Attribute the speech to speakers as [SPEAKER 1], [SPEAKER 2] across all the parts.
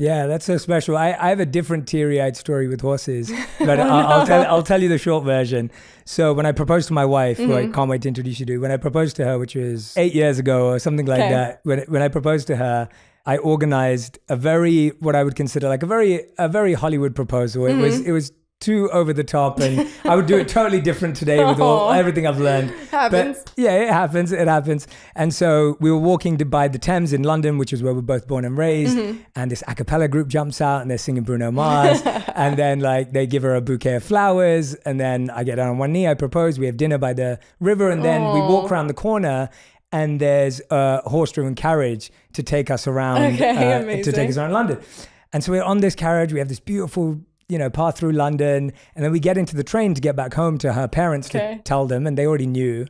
[SPEAKER 1] Yeah, that's so special. I have a different teary-eyed story with horses, but I'll tell you the short version. So when I proposed to my wife, who I can't wait to introduce you to, when I proposed to her, which was 8 years ago or something like that, when I proposed to her, I organized a very, what I would consider like a very Hollywood proposal. It was too over the top, and I would do it totally different today with everything I've learned.
[SPEAKER 2] Happens.
[SPEAKER 1] But yeah, it happens. And so we were walking by the Thames in London, which is where we're both born and raised. And this acapella group jumps out and they're singing Bruno Mars. And then like they give her a bouquet of flowers. And then I get down on one knee, I propose. We have dinner by the river, and then we walk around the corner. And there's a horse-driven carriage to take us around, to take us around London. And so we're on this carriage. We have this beautiful, path through London. And then we get into the train to get back home to her parents to tell them. And they already knew.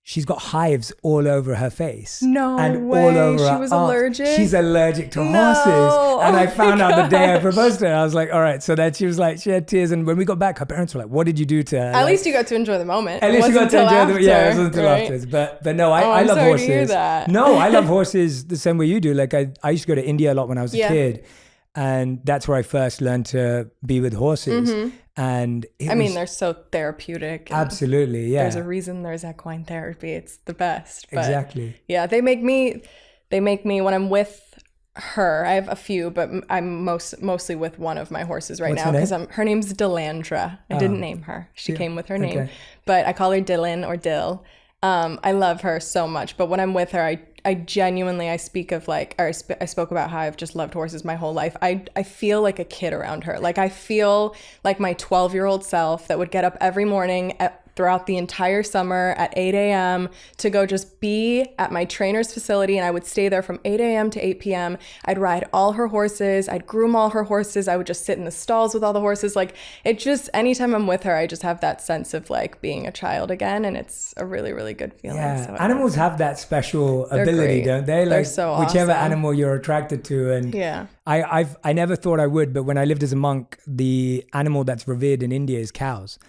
[SPEAKER 1] She's got hives all over her face.
[SPEAKER 2] No
[SPEAKER 1] and
[SPEAKER 2] way.
[SPEAKER 1] All over
[SPEAKER 2] she
[SPEAKER 1] her
[SPEAKER 2] was
[SPEAKER 1] arms.
[SPEAKER 2] allergic?
[SPEAKER 1] She's allergic to horses. And I found out the day I proposed to her. I was like, all right. So then she was like, she had tears. And when we got back, her parents were like, what did you do to her?
[SPEAKER 2] At least you got to enjoy the moment.
[SPEAKER 1] At least you got to enjoy the yeah, it wasn't until
[SPEAKER 2] right?
[SPEAKER 1] afterwards. But no, I love
[SPEAKER 2] sorry
[SPEAKER 1] horses.
[SPEAKER 2] To hear that.
[SPEAKER 1] No, I love horses the same way you do. Like I used to go to India a lot when I was a kid. And that's where I first learned to be with horses. And
[SPEAKER 2] they're so therapeutic.
[SPEAKER 1] Absolutely, yeah.
[SPEAKER 2] There's a reason there's equine therapy. It's the best. But
[SPEAKER 1] exactly.
[SPEAKER 2] Yeah, they make me when I'm with her. I have a few, but I'm mostly with one of my horses now because her name's Delandra. I didn't name her. She came with her name, but I call her Dylan or Dill. I love her so much, but when I'm with her, I genuinely, I spoke about how I've just loved horses my whole life. I feel like a kid around her. Like I feel like my 12-year-old self that would get up every morning throughout the entire summer at 8 a.m. to go just be at my trainer's facility, and I would stay there from 8 a.m. to 8 p.m. I'd ride all her horses. I'd groom all her horses. I would just sit in the stalls with all the horses. Like it just, anytime I'm with her, I just have that sense of like being a child again, and it's a really, really good feeling.
[SPEAKER 1] Yeah,
[SPEAKER 2] so
[SPEAKER 1] animals have that special ability, don't they? Like
[SPEAKER 2] they're so
[SPEAKER 1] whichever
[SPEAKER 2] awesome.
[SPEAKER 1] animal you're attracted to. And
[SPEAKER 2] yeah.
[SPEAKER 1] I never thought I would, but when I lived as a monk, the animal that's revered in India is cows.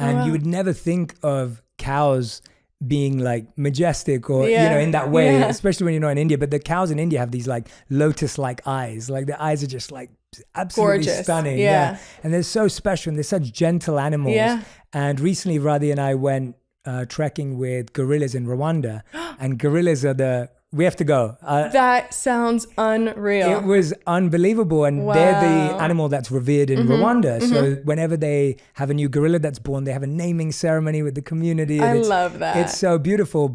[SPEAKER 1] And you would never think of cows being like majestic or, in that way, especially when you're not in India. But the cows in India have these like lotus-like eyes. Like the eyes are just like absolutely
[SPEAKER 2] gorgeous.
[SPEAKER 1] Stunning.
[SPEAKER 2] Yeah.
[SPEAKER 1] And they're so special and they're such gentle animals. Yeah. And recently Radhi and I went trekking with gorillas in Rwanda. And gorillas are we have to go.
[SPEAKER 2] That sounds unreal.
[SPEAKER 1] It was unbelievable. And they're the animal that's revered in Rwanda. So whenever they have a new gorilla that's born, they have a naming ceremony with the community.
[SPEAKER 2] I love that.
[SPEAKER 1] It's so beautiful.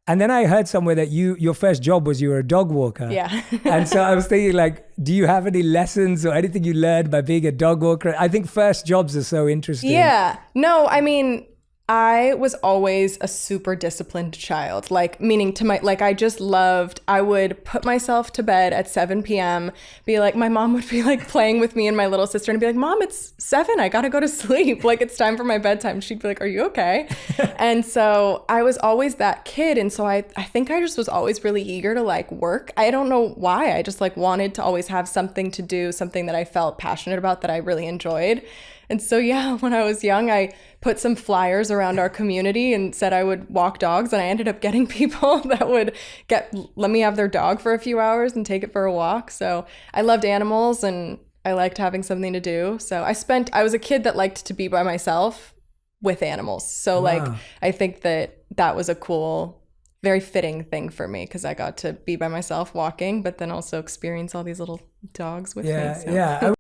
[SPEAKER 1] And then I heard somewhere that your first job was you were a dog walker.
[SPEAKER 2] Yeah.
[SPEAKER 1] And so I was thinking like, do you have any lessons or anything you learned by being a dog walker? I think first jobs are so interesting.
[SPEAKER 2] Yeah. No, I mean, I was always a super disciplined child, I would put myself to bed at 7 p.m., be like, my mom would be like playing with me and my little sister and be like, Mom, it's 7, I gotta go to sleep. Like it's time for my bedtime. She'd be like, are you okay? And so I was always that kid. And so I think I just was always really eager to like work. I don't know why. I just like wanted to always have something to do, something that I felt passionate about that I really enjoyed. And so, when I was young, I put some flyers around our community and said I would walk dogs. And I ended up getting people that would let me have their dog for a few hours and take it for a walk. So I loved animals and I liked having something to do. So I was a kid that liked to be by myself with animals. So I think that was a cool, very fitting thing for me because I got to be by myself walking, but then also experience all these little dogs with me. So.
[SPEAKER 1] Yeah.